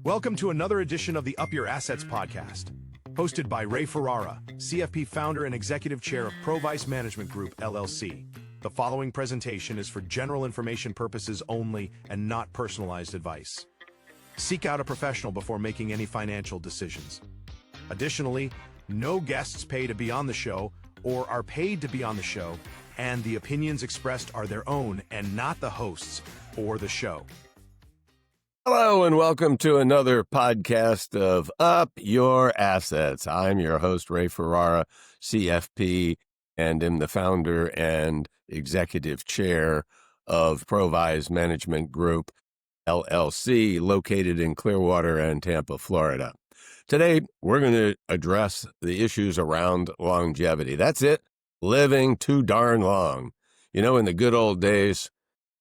Welcome to another edition of the Up Your Assets podcast, hosted by Ray Ferrara, CFP founder and executive chair of Provice Management Group, LLC. The following presentation is for general information purposes only and not personalized advice. Seek out a professional before making any financial decisions. Additionally, no guests pay to be on the show or are paid to be on the show, and the opinions expressed are their own and not the host's or the show. Hello and welcome to another podcast of Up Your Assets. I'm your host, Ray Ferrara, CFP, and am the founder and executive chair of Provice Management Group, LLC, located in Clearwater and Tampa, Florida. Today, we're going to address the issues around longevity. That's it, living too darn long. You know, in the good old days,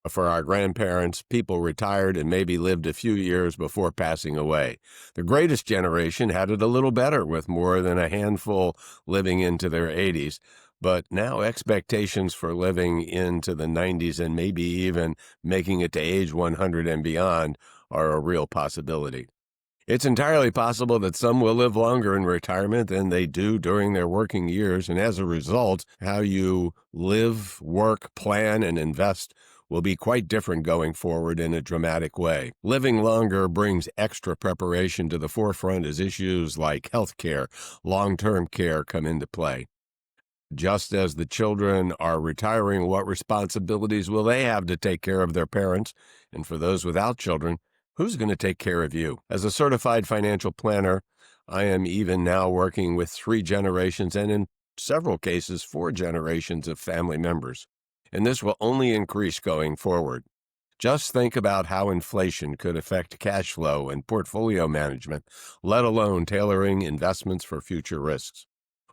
for our grandparents, people retired and maybe lived a few years before passing away. The greatest generation had it a little better, with more than a handful living into their 80s. But now expectations for living into the 90s and maybe even making it to age 100 and beyond are a real possibility. It's entirely possible that some will live longer in retirement than they do during their working years, and as a result, how you live, work, plan, and invest will be quite different going forward in a dramatic way. Living longer brings extra preparation to the forefront as issues like health care, long-term care come into play. Just as the children are retiring, what responsibilities will they have to take care of their parents? And for those without children, who's going to take care of you? As a certified financial planner, I am even now working with 3 generations and in several cases 4 generations of family members. And this will only increase going forward. Just think about how inflation could affect cash flow and portfolio management, let alone tailoring investments for future risks.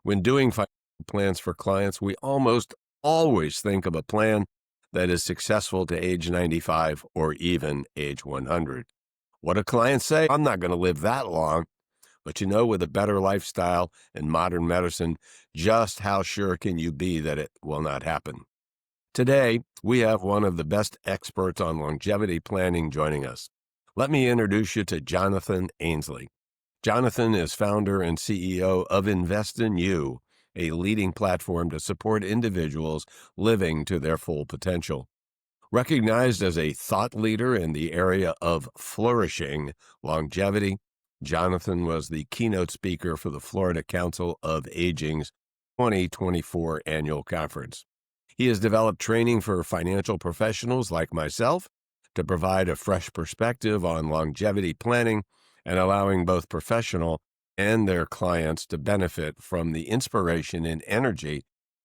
When doing financial plans for clients, we almost always think of a plan that is successful to age 95 or even age 100. What do clients say? I'm not going to live that long. But you know, with a better lifestyle and modern medicine, just how sure can you be that it will not happen? Today, we have one of the best experts on longevity planning joining us. Let me introduce you to Jonathan Ainsley. Jonathan is founder and CEO of Invest in You, a leading platform to support individuals living to their full potential. Recognized as a thought leader in the area of flourishing longevity, Jonathan was the keynote speaker for the Florida Council of Aging's 2024 annual conference. He has developed training for financial professionals like myself to provide a fresh perspective on longevity planning and allowing both professional and their clients to benefit from the inspiration and energy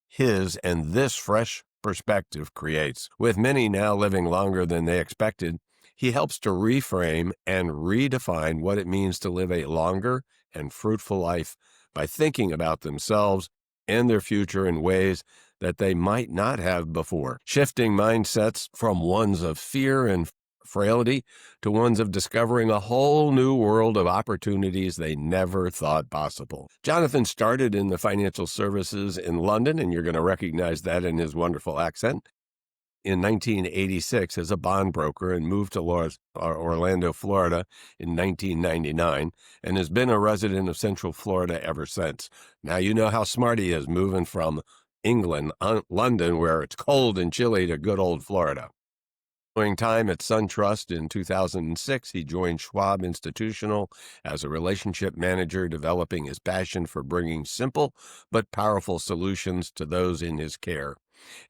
his and this fresh perspective creates. With many now living longer than they expected, he helps to reframe and redefine what it means to live a longer and fruitful life by thinking about themselves and their future in ways that they might not have before, shifting mindsets from ones of fear and frailty to ones of discovering a whole new world of opportunities they never thought possible. Jonathan started in the financial services in London, and you're going to recognize that in his wonderful accent, in 1986 as a bond broker and moved to Orlando, Florida in 1999 and has been a resident of Central Florida ever since. Now you know how smart he is moving from England, London, where it's cold and chilly, to good old Florida. During time at SunTrust in 2006, he joined Schwab Institutional as a relationship manager, developing his passion for bringing simple but powerful solutions to those in his care.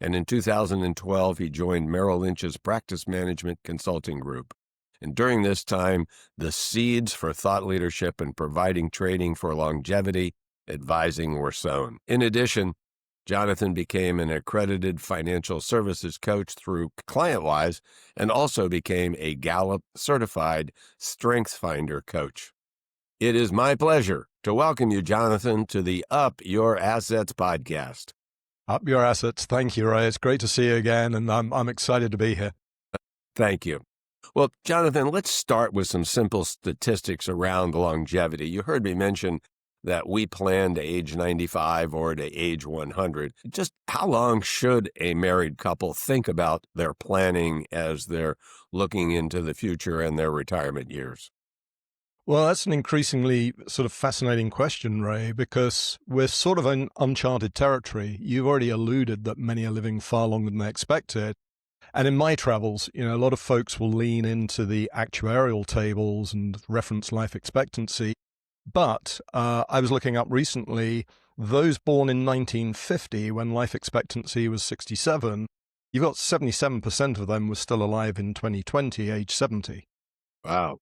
And in 2012, he joined Merrill Lynch's practice management consulting group. And during this time, the seeds for thought leadership and providing training for longevity advising were sown. In addition, Jonathan became an accredited financial services coach through ClientWise and also became a Gallup certified StrengthsFinder coach. It is my pleasure to welcome you, Jonathan, to the Up Your Assets podcast. Up Your Assets. Thank you, Ray. It's great to see you again, and I'm excited to be here. Thank you. Well, Jonathan, let's start with some simple statistics around longevity. You heard me mention that we plan to age 95 or to age 100. Just how long should a married couple think about their planning as they're looking into the future and their retirement years? Well, that's an increasingly sort of fascinating question, Ray, because we're sort of in uncharted territory. You've already alluded that many are living far longer than they expected. And in my travels, a lot of folks will lean into the actuarial tables and reference life expectancy. But I was looking up recently, those born in 1950, when life expectancy was 67, you've got 77% of them were still alive in 2020, age 70. Wow.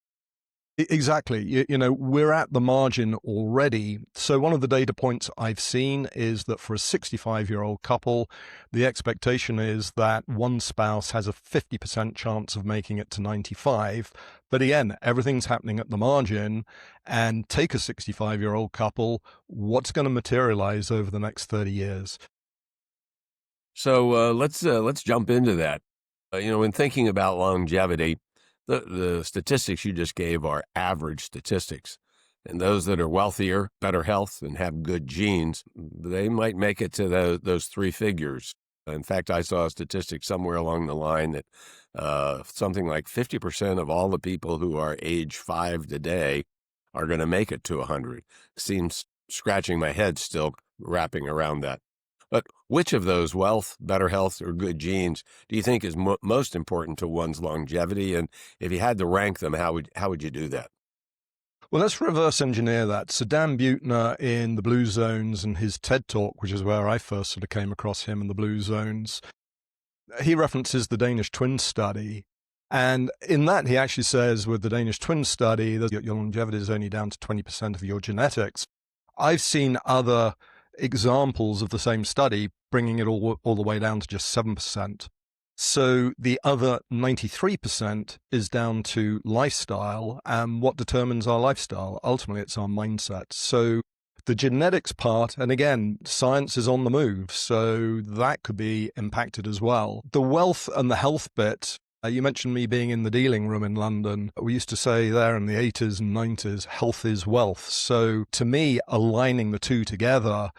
Exactly. We're at the margin already. So one of the data points I've seen is that for a 65-year-old couple, the expectation is that one spouse has a 50% chance of making it to 95. But again, everything's happening at the margin. And take a 65-year-old couple, what's going to materialize over the next 30 years? So let's jump into that. In thinking about longevity, the statistics you just gave are average statistics. And those that are wealthier, better health, and have good genes, they might make it to those three figures. In fact, I saw a statistic somewhere along the line that something like 50% of all the people who are age 5 today are going to make it to 100. Seems scratching my head still wrapping around that. But which of those, wealth, better health, or good genes, do you think is most important to one's longevity? And if you had to rank them, how would you do that? Well, let's reverse engineer that. So Dan Buettner in the Blue Zones and his TED Talk, which is where I first sort of came across him in the Blue Zones, he references the Danish twin study. And in that, he actually says with the Danish twin study, that your longevity is only down to 20% of your genetics. I've seen other examples of the same study bringing it all the way down to just 7%. So the other 93% is down to lifestyle, and what determines our lifestyle? Ultimately, it's our mindset. So the genetics part, and again, science is on the move, so that could be impacted as well. The wealth and the health bit, you mentioned me being in the dealing room in London. We used to say there in the 80s and 90s, health is wealth. So to me, aligning the two together,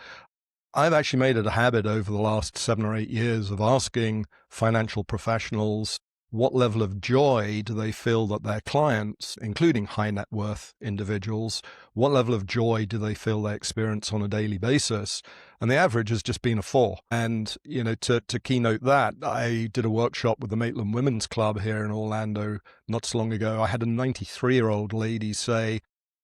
I've actually made it a habit over the last 7 or 8 years of asking financial professionals what level of joy do they feel that their clients, including high net worth individuals, what level of joy do they feel they experience on a daily basis? And the average has just been a 4. And, to keynote that, I did a workshop with the Maitland Women's Club here in Orlando not so long ago. I had a 93-year-old lady say,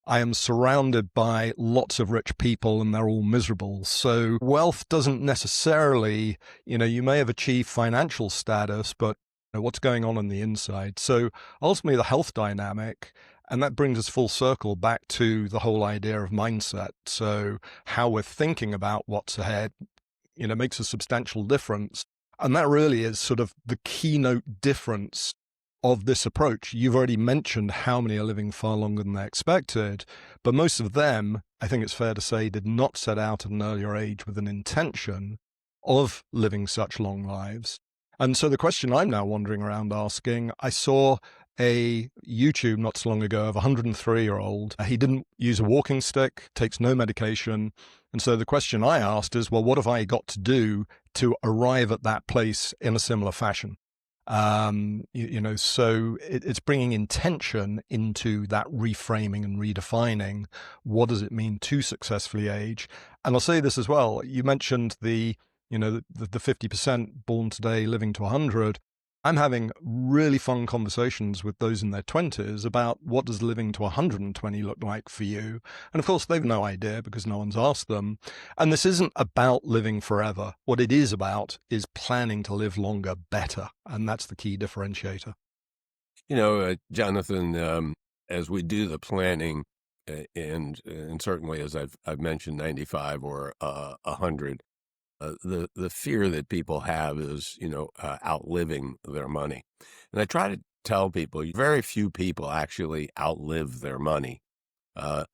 I am surrounded by lots of rich people and they're all miserable. So wealth doesn't necessarily, you may have achieved financial status, but what's going on the inside. So ultimately the health dynamic, and that brings us full circle back to the whole idea of mindset. So how we're thinking about what's ahead, makes a substantial difference. And that really is sort of the keynote difference of this approach. You've already mentioned how many are living far longer than they expected, but most of them, I think it's fair to say, did not set out at an earlier age with an intention of living such long lives. And so the question I'm now wandering around asking, I saw a YouTube not so long ago of a 103-year-old. He didn't use a walking stick, takes no medication. And so the question I asked is, well, what have I got to do to arrive at that place in a similar fashion? So it's bringing intention into that reframing and redefining. What does it mean to successfully age? And I'll say this as well. You mentioned the 50% born today living to 100. I'm having really fun conversations with those in their 20s about what does living to 120 look like for you. And of course, they've no idea because no one's asked them. And this isn't about living forever. What it is about is planning to live longer better. And that's the key differentiator. Jonathan, as we do the planning, and certainly as I've mentioned, 95 or 100, the fear that people have is, outliving their money. And I try to tell people, very few people actually outlive their money.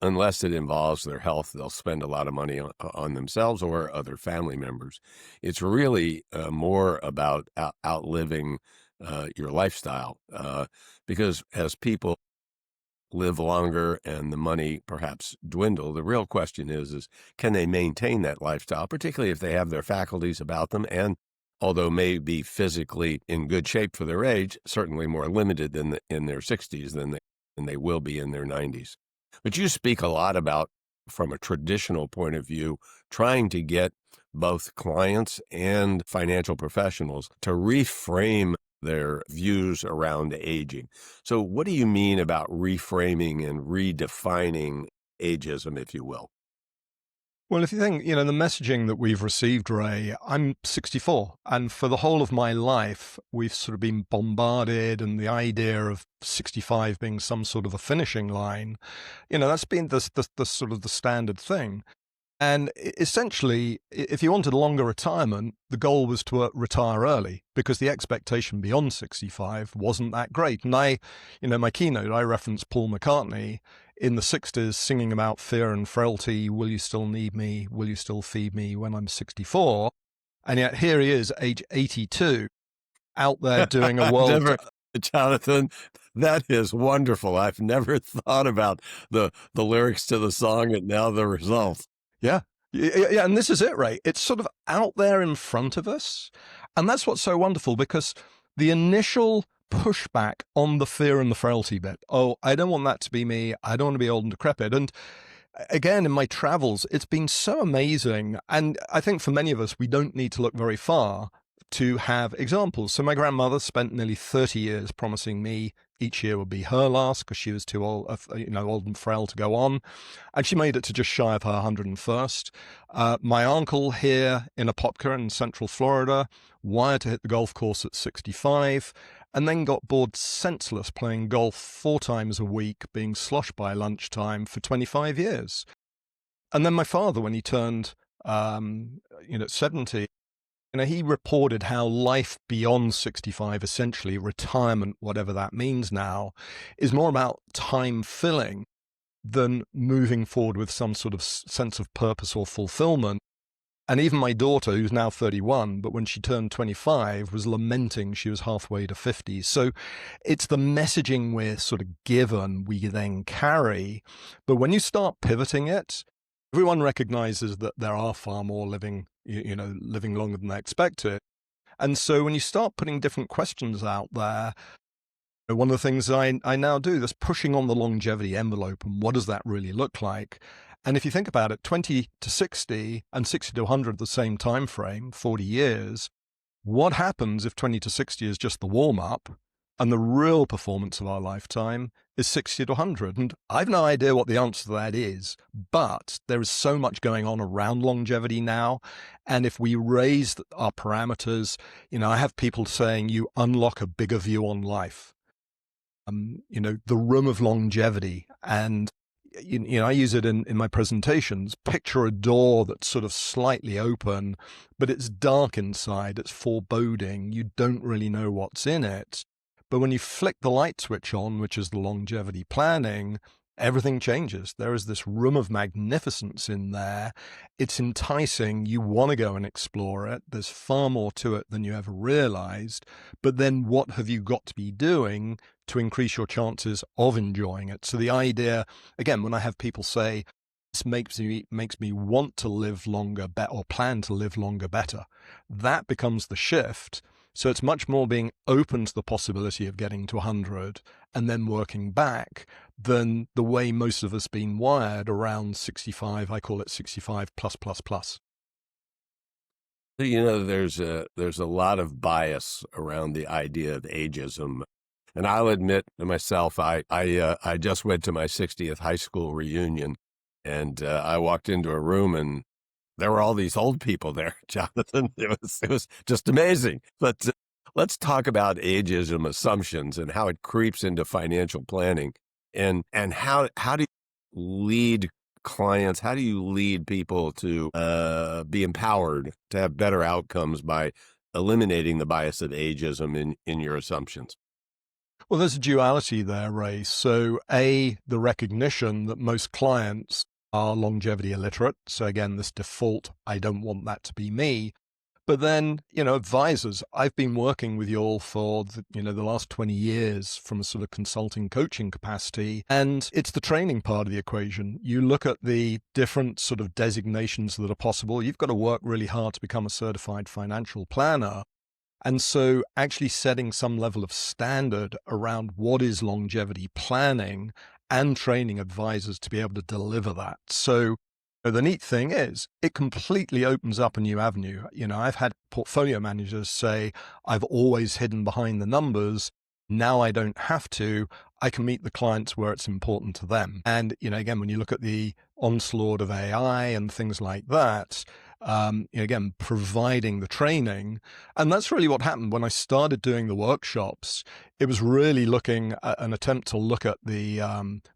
Unless it involves their health, they'll spend a lot of money on themselves or other family members. It's really more about outliving your lifestyle, because as people live longer and the money perhaps dwindle. The real question is can they maintain that lifestyle, particularly if they have their faculties about them and although may be physically in good shape for their age, certainly more limited than in their 60s than they will be in their 90s. But you speak a lot about, from a traditional point of view, trying to get both clients and financial professionals to reframe their views around aging. So what do you mean about reframing and redefining ageism, if you will? Well, if you think, the messaging that we've received, Ray, I'm 64, and for the whole of my life, we've sort of been bombarded, and the idea of 65 being some sort of a finishing line, that's been the sort of the standard thing. And essentially, if you wanted a longer retirement, the goal was to retire early because the expectation beyond 65 wasn't that great. And my keynote, I referenced Paul McCartney in the 60s singing about fear and frailty. Will you still need me? Will you still feed me when I'm 64? And yet here he is, age 82, out there doing a world... Jonathan, that is wonderful. I've never thought about the lyrics to the song and now the result. Yeah. And this is it, Ray. It's sort of out there in front of us. And that's what's so wonderful, because the initial pushback on the fear and the frailty bit, I don't want that to be me. I don't want to be old and decrepit. And again, in my travels, it's been so amazing. And I think for many of us, we don't need to look very far to have examples. So my grandmother spent nearly 30 years promising me each year would be her last because she was too old, old and frail to go on. And she made it to just shy of her 101st. My uncle here in Apopka in central Florida wired to hit the golf course at 65 and then got bored senseless playing golf 4 times a week, being sloshed by lunchtime for 25 years. And then my father, when he turned 70, he reported how life beyond 65, essentially retirement, whatever that means now, is more about time filling than moving forward with some sort of sense of purpose or fulfillment. And even my daughter, who's now 31, but when she turned 25, was lamenting she was halfway to 50. So it's the messaging we're sort of given, we then carry. But when you start pivoting it, everyone recognizes that there are far more living longer than they expected. And so when you start putting different questions out there, one of the things I now do, this pushing on the longevity envelope, and what does that really look like? And if you think about it, 20 to 60 and 60 to 100, the same time frame, 40 years, what happens if 20 to 60 is just the warm-up and the real performance of our lifetime is 60 to 100? And I've no idea what the answer to that is, but there is so much going on around longevity now. And if we raise our parameters, I have people saying you unlock a bigger view on life. The room of longevity. And, I use it in my presentations. Picture a door that's sort of slightly open, but it's dark inside. It's foreboding. You don't really know what's in it. But when you flick the light switch on, which is the longevity planning, everything changes. There is this room of magnificence in there. It's enticing. You want to go and explore it. There's far more to it than you ever realized. But then what have you got to be doing to increase your chances of enjoying it? So the idea, again, when I have people say, this makes me want to live longer better or plan to live longer better, that becomes the shift. So it's much more being open to the possibility of getting to 100 and then working back than the way most of us been wired around 65. I call it 65 plus, plus, plus. There's a lot of bias around the idea of ageism. And I'll admit to myself, I just went to my 60th high school reunion, and I walked into a room and there were all these old people there, Jonathan. It was just amazing. But let's talk about ageism assumptions and how it creeps into financial planning, and how do you lead clients? How do you lead people to be empowered to have better outcomes by eliminating the bias of ageism in your assumptions? Well, there's a duality there, Ray. So the recognition that most clients are longevity illiterate. So again, this default, I don't want that to be me. But then, advisors, I've been working with you all for the last 20 years from a sort of consulting coaching capacity. And it's the training part of the equation. You look at the different sort of designations that are possible. You've got to work really hard to become a certified financial planner. And so actually setting some level of standard around what is longevity planning and training advisors to be able to deliver that. So the neat thing is it completely opens up a new avenue. I've had portfolio managers say, I've always hidden behind the numbers. Now I don't have to. I can meet the clients where it's important to them. And, again, when you look at the onslaught of AI and things like that, again, providing the training. And that's really what happened when I started doing the workshops. It was really looking at an attempt to look at the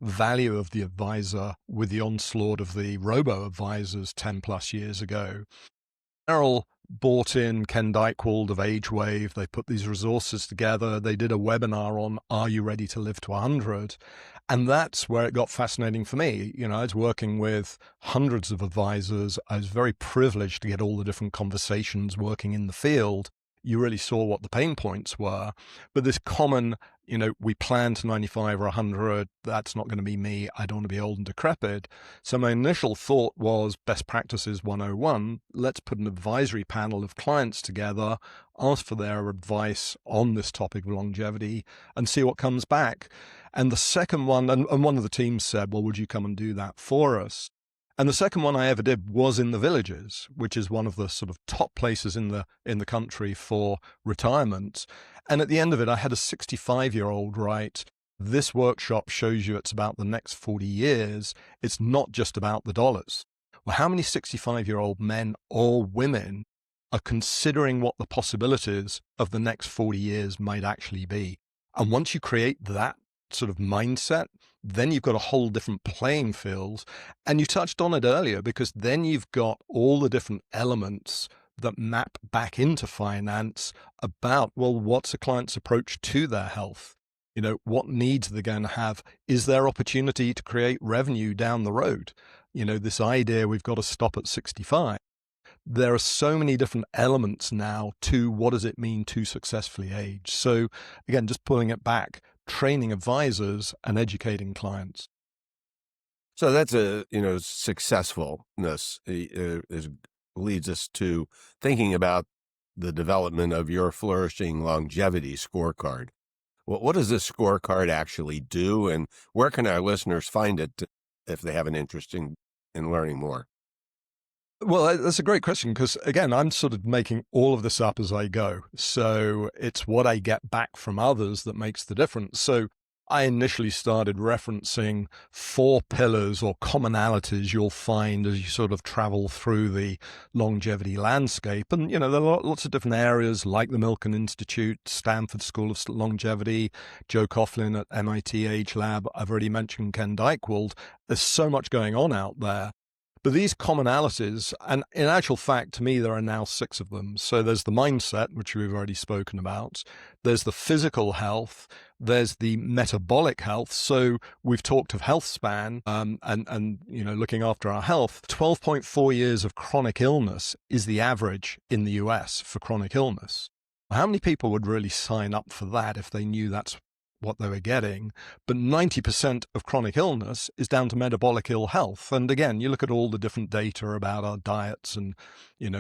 value of the advisor with the onslaught of the robo-advisors 10 plus years ago. Merrill bought in Ken Dykewald of AgeWave. They put these resources together. They did a webinar on Are You Ready to Live to 100? And that's where it got fascinating for me. I was working with hundreds of advisors. I was very privileged to get all the different conversations working in the field. You really saw what the pain points were. But this common, we plan to 95 or 100, that's not going to be me. I don't want to be old and decrepit. So my initial thought was best practices 101. Let's put an advisory panel of clients together, ask for their advice on this topic of longevity and see what comes back. And the second one, and one of the teams said, well, would you come and do that for us? And the second one I ever did was in the Villages, which is one of the sort of top places in the country for retirement. And at the end of it, I had a 65-year-old write, this workshop shows you it's about the next 40 years. It's not just about the dollars. Well, how many 65-year-old men or women are considering what the possibilities of the next 40 years might actually be? And once you create that sort of mindset, then you've got a whole different playing field. And you touched on it earlier, because then you've got all the different elements that map back into finance about, well, what's a client's approach to their health? What needs they're going to have? Is there opportunity to create revenue down the road? This idea we've got to stop at 65. There are so many different elements now to what does it mean to successfully age. So again, just pulling it back, training advisors and educating clients. So that's successfulness leads us to thinking about the development of your Flourishing Longevity Scorecard. What does this scorecard actually do, and where can our listeners find it if they have an interest in learning more? Well, that's a great question, because again, I'm sort of making all of this up as I go. So it's what I get back from others that makes the difference. So I initially started referencing 4 pillars or commonalities you'll find as you sort of travel through the longevity landscape. And, there are lots of different areas like the Milken Institute, Stanford School of Longevity, Joe Coughlin at MIT Age Lab. I've already mentioned Ken Dykewald. There's so much going on out there. But these commonalities, and in actual fact, to me, there are now 6 of them. So there's the mindset, which we've already spoken about. There's the physical health. There's the metabolic health. So we've talked of health span and looking after our health. 12.4 years of chronic illness is the average in the US for chronic illness. How many people would really sign up for that if they knew that's what they were getting? But 90% of chronic illness is down to metabolic ill health. And again, you look at all the different data about our diets and,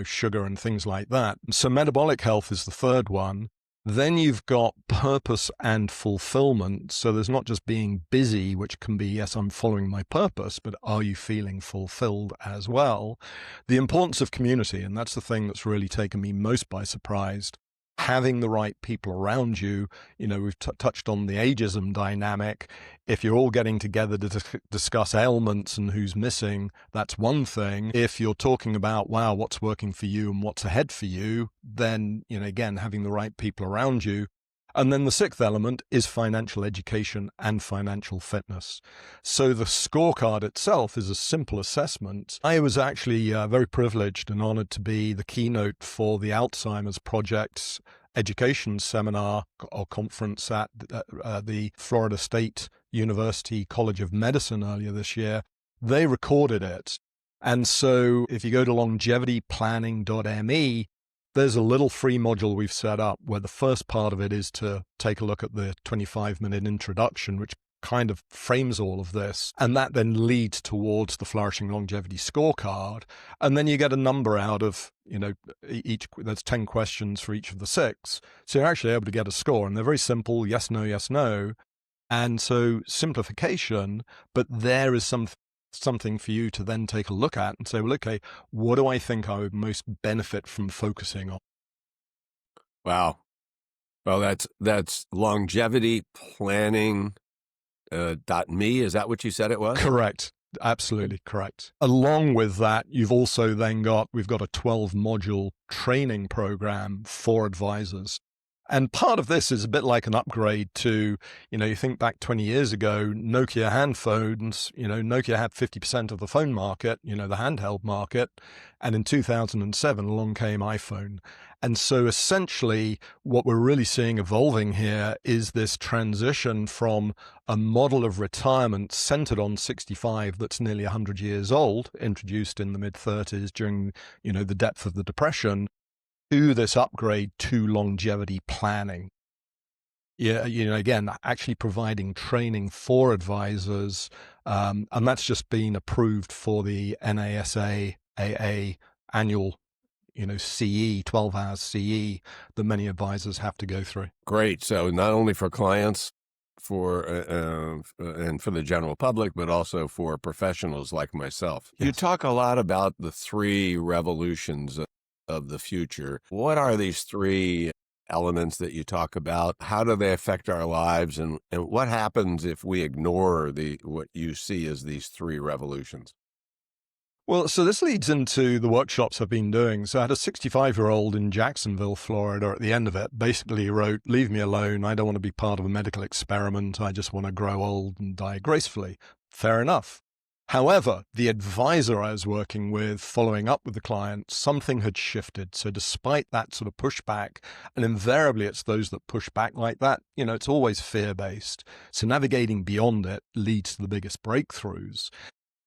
sugar and things like that. So metabolic health is the third one. Then you've got purpose and fulfillment. So there's not just being busy, which can be, yes, I'm following my purpose, but are you feeling fulfilled as well? The importance of community, and that's the thing that's really taken me most by surprise. Having the right people around you. We've touched on the ageism dynamic. If you're all getting together to discuss ailments and who's missing, that's one thing. If you're talking about, wow, what's working for you and what's ahead for you, then, again, having the right people around you. And then the 6th element is financial education and financial fitness. So the scorecard itself is a simple assessment. I was actually very privileged and honored to be the keynote for the Alzheimer's Project's education seminar or conference at the Florida State University College of Medicine earlier this year. They recorded it. And so if you go to longevityplanning.me, there's a little free module we've set up where the first part of it is to take a look at the 25-minute introduction, which kind of frames all of this. And that then leads towards the Flourishing Longevity Scorecard. And then you get a number out of, there's 10 questions for each of the 6. So you're actually able to get a score. And they're very simple, yes, no, yes, no. And so simplification, but there is something for you to then take a look at and say, well, okay, what do I think I would most benefit from focusing on? Wow. Well, that's longevity planning .me. Is that what you said it was? Correct. Absolutely correct. Along with that, we've got a 12 module training program for advisors. And part of this is a bit like an upgrade to, you think back 20 years ago, Nokia hand phones, Nokia had 50% of the phone market, the handheld market. And in 2007, along came iPhone. And so essentially what we're really seeing evolving here is this transition from a model of retirement centered on 65 that's nearly 100 years old, introduced in the mid-30s during, the depth of the Depression, to this upgrade to longevity planning. Yeah, again, actually providing training for advisors, and that's just been approved for the NASA AA annual, CE, 12 hours CE that many advisors have to go through. Great. So not only for clients, and for the general public, but also for professionals like myself. Yes. You talk a lot about the 3 revolutions of the future. What are these 3 elements that you talk about? How do they affect our lives? And what happens if we ignore what you see as these 3 revolutions? Well, so this leads into the workshops I've been doing. So I had a 65-year-old in Jacksonville, Florida, at the end of it, basically wrote, "Leave me alone. I don't want to be part of a medical experiment. I just want to grow old and die gracefully." Fair enough. However, the advisor I was working with, following up with the client, something had shifted. So despite that sort of pushback, and invariably it's those that push back like that, it's always fear-based. So navigating beyond it leads to the biggest breakthroughs.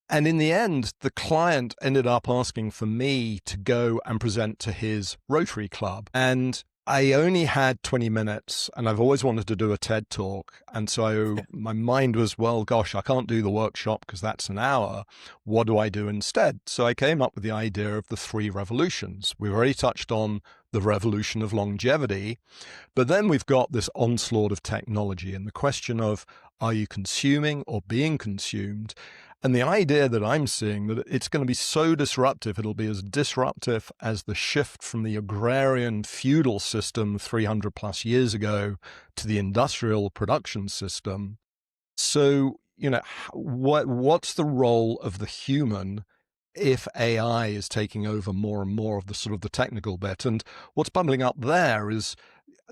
And in the end, the client ended up asking for me to go and present to his Rotary Club. And I only had 20 minutes, and I've always wanted to do a TED Talk. And so my mind was, well, gosh, I can't do the workshop because that's an hour. What do I do instead? So I came up with the idea of the 3 revolutions. We've already touched on the revolution of longevity, but then we've got this onslaught of technology and the question of, are you consuming or being consumed? And the idea that I'm seeing that it's going to be so disruptive, it'll be as disruptive as the shift from the agrarian feudal system 300 plus years ago to the industrial production system. So, what's the role of the human if AI is taking over more and more of the sort of the technical bit? And what's bubbling up there is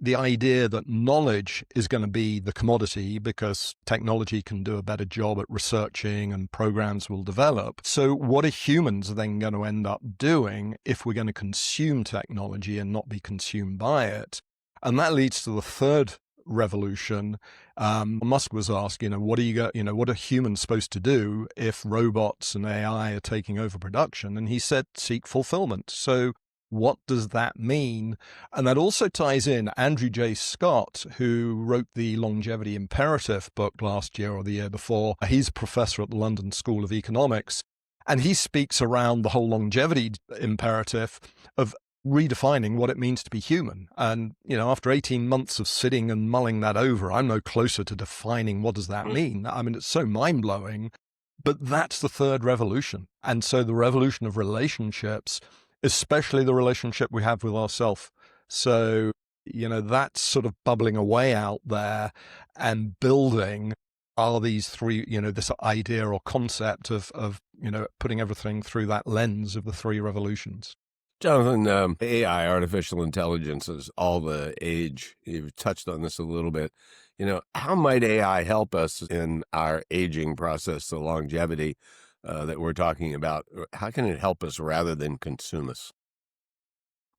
the idea that knowledge is going to be the commodity because technology can do a better job at researching and programs will develop. So what are humans then going to end up doing if we're going to consume technology and not be consumed by it? And that leads to the 3rd revolution. Musk was asked, what are humans supposed to do if robots and AI are taking over production? And he said, seek fulfillment. So what does that mean? And that also ties in Andrew J. Scott, who wrote the Longevity Imperative book last year or the year before. He's a professor at the London School of Economics. And he speaks around the whole longevity imperative of redefining what it means to be human. And, after 18 months of sitting and mulling that over, I'm no closer to defining what does that mean. I mean, it's so mind-blowing, but that's the 3rd revolution. And so the revolution of relationships, especially the relationship we have with ourselves. So, that's sort of bubbling away out there and building are these 3, this idea or concept of putting everything through that lens of the 3 revolutions. Jonathan, AI, artificial intelligence, is all the age. You've touched on this a little bit. How might AI help us in our aging process, the longevity that we're talking about? How can it help us rather than consume us?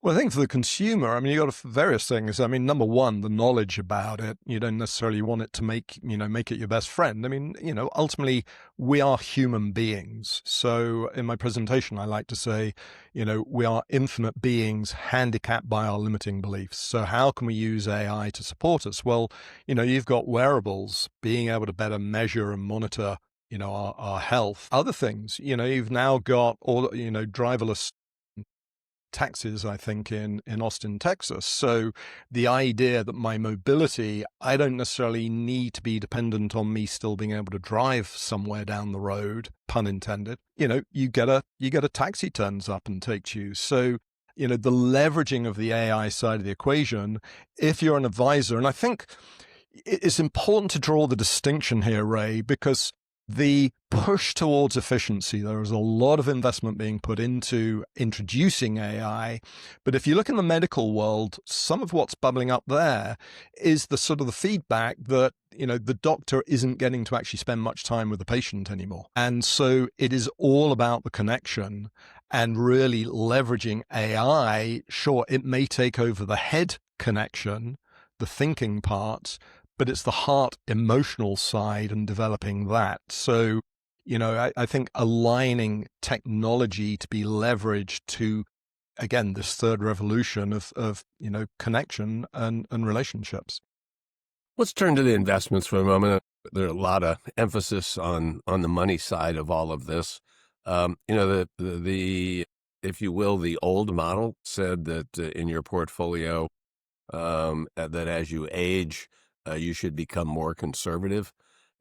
Well, I think for the consumer, I mean, you got various things. I mean, number one, the knowledge about it. You don't necessarily want it to make it your best friend. I mean, ultimately, we are human beings. So in my presentation, I like to say, we are infinite beings handicapped by our limiting beliefs. So how can we use AI to support us? Well, you've got wearables, being able to better measure and monitor, our health. Other things, you've now got all, driverless taxis, I think, in Austin, Texas. So the idea that my mobility, I don't necessarily need to be dependent on me still being able to drive somewhere down the road, pun intended. You get a taxi turns up and takes you. So, the leveraging of the AI side of the equation, if you're an advisor, and I think it's important to draw the distinction here, Ray, because the push towards efficiency, there is a lot of investment being put into introducing AI. But if you look in the medical world, some of what's bubbling up there is the sort of the feedback that, the doctor isn't getting to actually spend much time with the patient anymore. And so it is all about the connection and really leveraging AI. Sure, it may take over the head connection, the thinking part, but it's the heart emotional side and developing that. So, I think aligning technology to be leveraged to, again, this third revolution of connection and relationships. Let's turn to the investments for a moment. There's a lot of emphasis on the money side of all of this. The if you will, the old model said that in your portfolio, that as you age, you should become more conservative.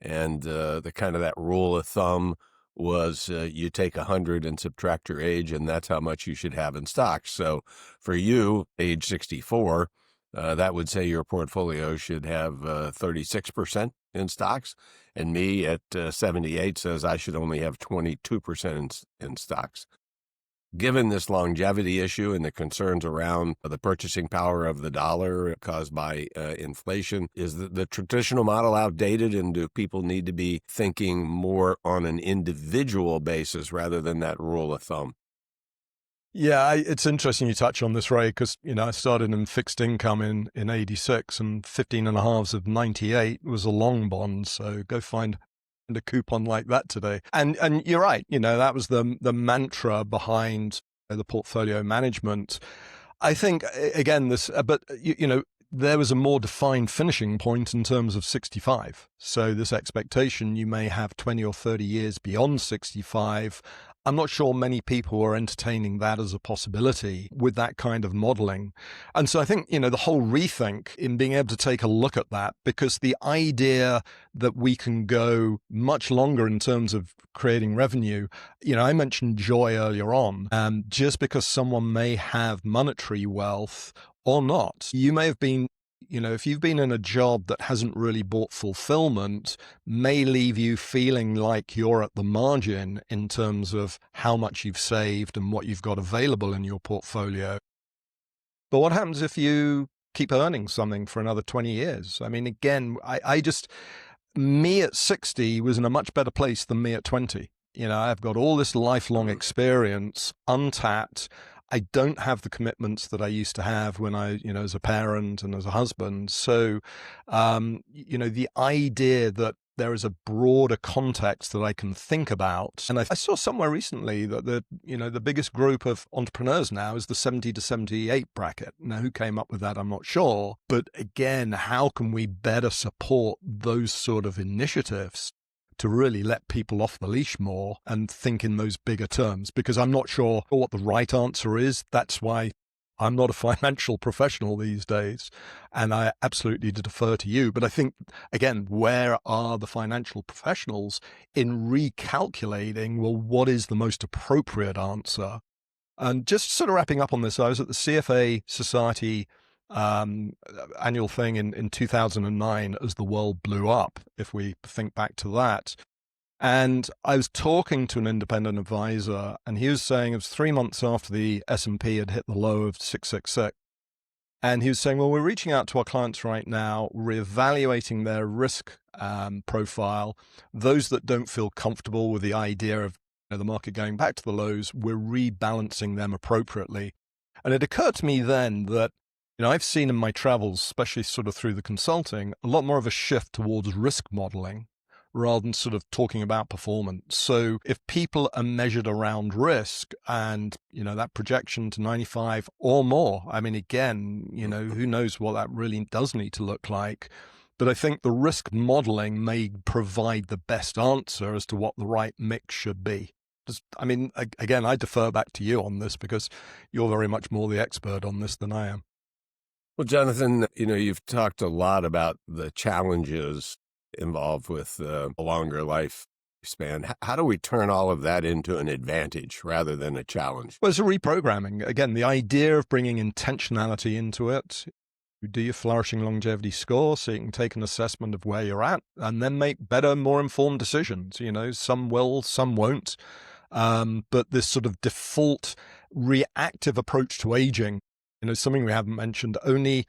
And the kind of that rule of thumb was you take 100 and subtract your age, and that's how much you should have in stocks. So for you, age 64, that would say your portfolio should have 36% in stocks. And me at 78 says I should only have 22% in stocks. Given this longevity issue and the concerns around the purchasing power of the dollar caused by inflation, is the traditional model outdated, and do people need to be thinking more on an individual basis rather than that rule of thumb? Yeah, it's interesting you touch on this, Ray, because, I started in fixed income in 86, and 15 and a halves of 98 was a long bond. So go find a coupon like that today. And you're right, that was the mantra behind the portfolio management. I think, again, there was a more defined finishing point in terms of 65. So this expectation, you may have 20 or 30 years beyond 65. I'm not sure many people are entertaining that as a possibility with that kind of modeling. And so I think, the whole rethink in being able to take a look at that, because the idea that we can go much longer in terms of creating revenue, I mentioned joy earlier on, just because someone may have monetary wealth or not, you may have been, if you've been in a job that hasn't really brought fulfillment, may leave you feeling like you're at the margin in terms of how much you've saved and what you've got available in your portfolio. But what happens if you keep earning something for another 20 years? I mean, again, me at 60 was in a much better place than me at 20. I've got all this lifelong experience untapped. I don't have the commitments that I used to have when I, as a parent and as a husband. So, the idea that there is a broader context that I can think about. And I saw somewhere recently that the biggest group of entrepreneurs now is the 70 to 78 bracket. Now, who came up with that, I'm not sure. But again, how can we better support those sort of initiatives to really let people off the leash more and think in those bigger terms? Because I'm not sure what the right answer is. That's why I'm not a financial professional these days, and I absolutely defer to you. But I think, again, where are the financial professionals in recalculating, well, what is the most appropriate answer? And just sort of wrapping up on this, I was at the CFA Society annual thing in 2009 as the world blew up, if we think back to that. And I was talking to an independent advisor, and he was saying it was 3 months after the S&P had hit the low of 666. And he was saying, well, we're reaching out to our clients right now, reevaluating their risk profile. Those that don't feel comfortable with the idea of the market going back to the lows, we're rebalancing them appropriately. And it occurred to me then that, I've seen in my travels, especially sort of through the consulting, a lot more of a shift towards risk modeling rather than sort of talking about performance. So if people are measured around risk and, that projection to 95 or more, I mean, again, who knows what that really does need to look like. But I think the risk modeling may provide the best answer as to what the right mix should be. Again, I defer back to you on this because you're very much more the expert on this than I am. Well, Jonathan, you've talked a lot about the challenges involved with a longer lifespan. How do we turn all of that into an advantage rather than a challenge? Well, it's a reprogramming. Again, the idea of bringing intentionality into it. You do your Flourishing Longevity Score so you can take an assessment of where you're at and then make better, more informed decisions. Some will, some won't. But this sort of default reactive approach to aging, something we haven't mentioned, only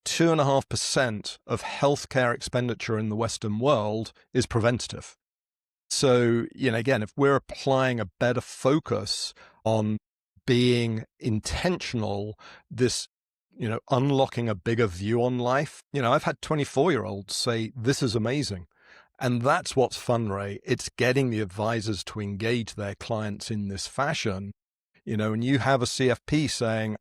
2.5% of healthcare expenditure in the Western world is preventative. So, again, if we're applying a better focus on being intentional, this, unlocking a bigger view on life. I've had 24-year-olds say, this is amazing. And that's what's fun, Ray. It's getting the advisors to engage their clients in this fashion. And you have a CFP saying,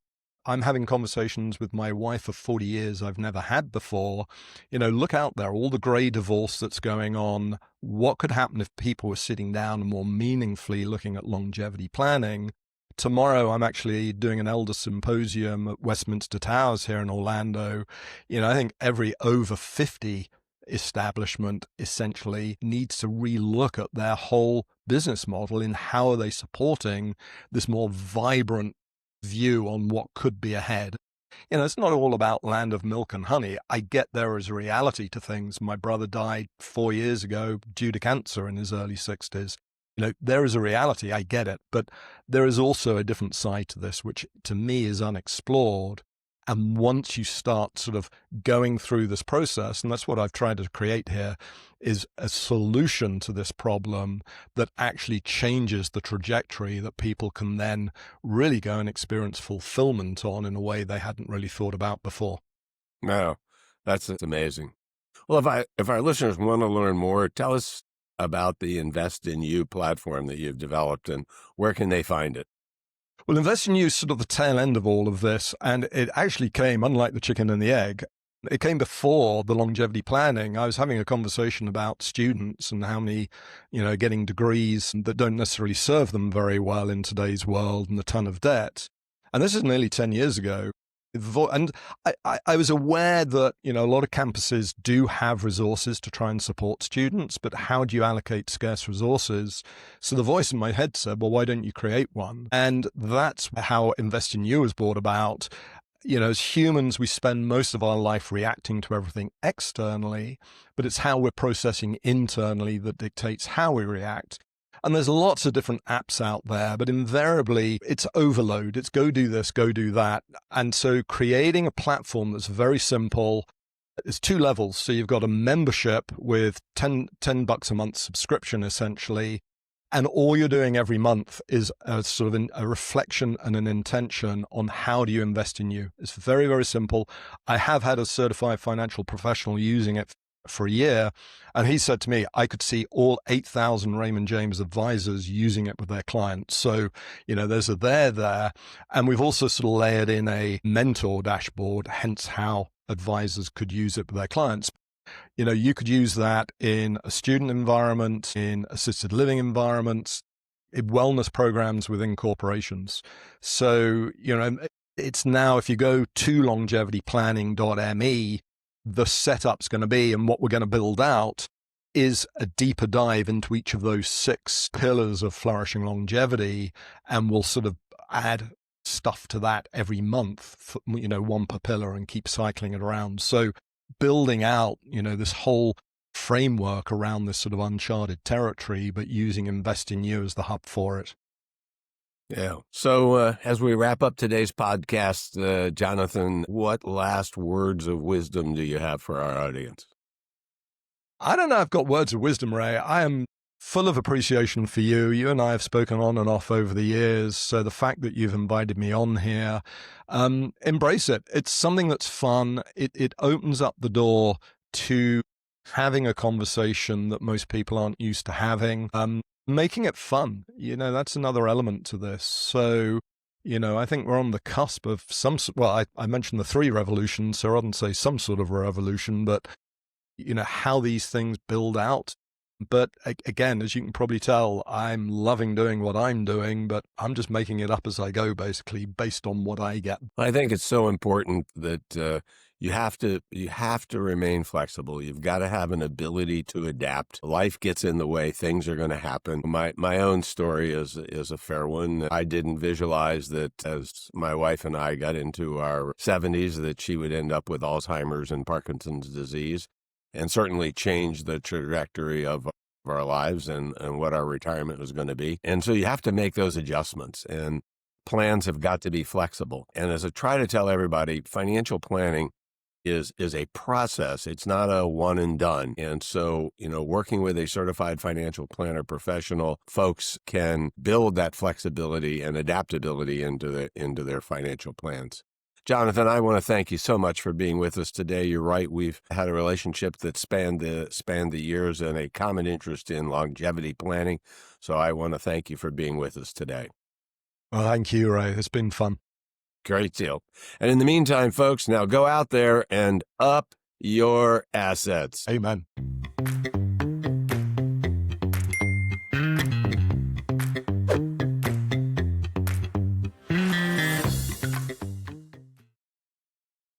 I'm having conversations with my wife of 40 years I've never had before. Look out there, all the gray divorce that's going on. What could happen if people were sitting down and more meaningfully looking at longevity planning? Tomorrow, I'm actually doing an elder symposium at Westminster Towers here in Orlando. I think every over 50 establishment essentially needs to relook at their whole business model in how are they supporting this more vibrant view on what could be ahead. It's not all about land of milk and honey. I get there is a reality to things. My brother died 4 years ago due to cancer in his early 60s. There is a reality. I get it. But there is also a different side to this, which to me is unexplored. And once you start sort of going through this process, and that's what I've tried to create here, is a solution to this problem that actually changes the trajectory that people can then really go and experience fulfillment on in a way they hadn't really thought about before. No, that's amazing. Well, if our listeners want to learn more, tell us about the Invest in You platform that you've developed and where can they find it? Well, Invest in You is sort of the tail end of all of this, and it actually came, unlike the chicken and the egg, it came before the longevity planning. I was having a conversation about students and how many, getting degrees that don't necessarily serve them very well in today's world and the ton of debt. And this is nearly 10 years ago. And I was aware that, a lot of campuses do have resources to try and support students, but how do you allocate scarce resources? So the voice in my head said, well, why don't you create one? And that's how Invest in You was brought about. As humans, we spend most of our life reacting to everything externally, but it's how we're processing internally that dictates how we react. And there's lots of different apps out there, but invariably it's overload. It's go do this, go do that. And so creating a platform that's very simple, there's two levels. So you've got a membership with $10 a month subscription, essentially. And all you're doing every month is a sort of a reflection and an intention on how do you invest in you. It's very, very simple. I have had a certified financial professional using it for a year. And he said to me, I could see all 8,000 Raymond James advisors using it with their clients. So, there's a there. And we've also sort of layered in a mentor dashboard, hence how advisors could use it with their clients. You could use that in a student environment, in assisted living environments, in wellness programs within corporations. So, it's now, if you go to longevityplanning.me, the setup's going to be, and what we're going to build out is a deeper dive into each of those 6 pillars of flourishing longevity. And we'll sort of add stuff to that every month, one per pillar, and keep cycling it around. So building out, this whole framework around this sort of uncharted territory, but using Invest in You as the hub for it. Yeah. So as we wrap up today's podcast, Jonathan, what last words of wisdom do you have for our audience? I don't know. I've got words of wisdom, Ray. I am full of appreciation for you. You and I have spoken on and off over the years. So the fact that you've invited me on here, embrace it. It's something that's fun. It opens up the door to having a conversation that most people aren't used to having, making it fun. That's another element to this. So, I think we're on the cusp of I mentioned the 3 revolutions, so rather than say some sort of a revolution, but, how these things build out. But again, as you can probably tell, I'm loving doing what I'm doing, but I'm just making it up as I go, basically, based on what I get. I think it's so important that you have to remain flexible. You've got to have an ability to adapt. Life gets in the way. Things are going to happen. My own story is a fair one. I didn't visualize that as my wife and I got into our 70s that she would end up with Alzheimer's and Parkinson's disease, and certainly change the trajectory of our lives and what our retirement was going to be. And so you have to make those adjustments, and plans have got to be flexible. And as I try to tell everybody, financial planning is a process. It's not a one and done. And so, working with a certified financial planner professional, folks can build that flexibility and adaptability into their financial plans. Jonathan, I want to thank you so much for being with us today. You're right. We've had a relationship that spanned the years and a common interest in longevity planning. So I want to thank you for being with us today. Well, thank you, Ray. It's been fun. Great deal. And in the meantime, folks, now go out there and up your assets. Amen.